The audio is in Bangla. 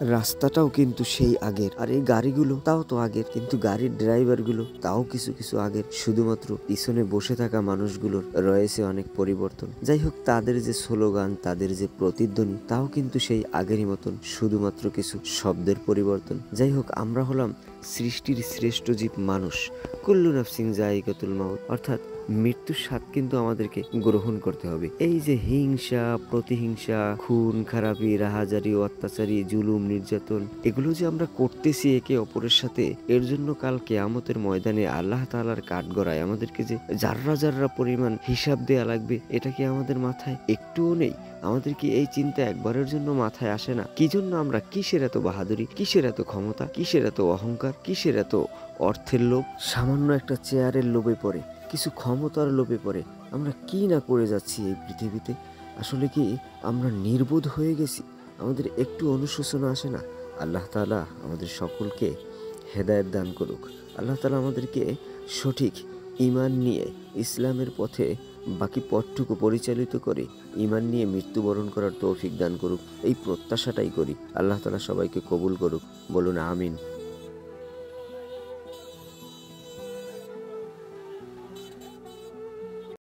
রাস্তাটাও কিন্তু সেই আগের, আর এই গাড়িগুলো তাও তো আগের, কিন্তু গাড়ির ড্রাইভার গুলো তাও কিছু কিছু আগের। শুধুমাত্র পিছনে বসে থাকা মানুষগুলোর রয়েছে অনেক পরিবর্তন। যাই হোক, তাদের যে স্লোগান, তাদের যে প্রতিধ্বনি, তাও কিন্তু সেই আগেরই মতন, শুধুমাত্র কিছু শব্দের পরিবর্তন। যাই হোক, আমরা হলাম সৃষ্টির শ্রেষ্ঠ জীব মানুষ। কুল্লু নাফসিন যায়িকাতুল মাউত, অর্থাৎ মৃত্যুর স্বাদ কিন্তু আমাদেরকে গ্রহণ করতে হবে। এই যে হিংসা, প্রতিহিংসা, খুন খারাপি, রাহাজারি, অত্যাচারী, জুলুম, নির্যাতন, এগুলো যে আমরা করতেছি একে অপরের সাথে, এর জন্য কাল কিয়ামতের ময়দানে আল্লাহ তাআলার কাঠগড়ায় আমাদেরকে যে জাররা জাররা পরিমাণ হিসাব দেয়া লাগবে, এটা কি আমাদের মাথায় একটুও নেই? আমাদের কি এই চিন্তা একবারের জন্য মাথায় আসে না? কি জন্য আমরা, কিসের এত বাহাদুরি, কিসের এত ক্ষমতা, কিসের এত অহংকার, কিসের এত অর্থের লোভ? সামান্য একটা চেয়ারের লোভে পড়ে, কিছু ক্ষমতার লোভে পড়ে আমরা কি না করে যাচ্ছি এই পৃথিবীতে। আসলে কি আমরা নির্বোধ হয়ে গেছি? আমাদের একটু অনুশোচনা আসে না? আল্লাহ তাআলা আমাদের সকলকে হেদায়েত দান করুক। আল্লাহ তাআলা আমাদেরকে সঠিক ঈমান নিয়ে ইসলামের পথে বাকি পথটুকু পরিচালিত করে ঈমান নিয়ে মৃত্যুবরণ করার তৌফিক দান করুক, এই প্রত্যাশাটাই করি। আল্লাহ তাআলা সবাইকে কবুল করুক, বলুন আমিন।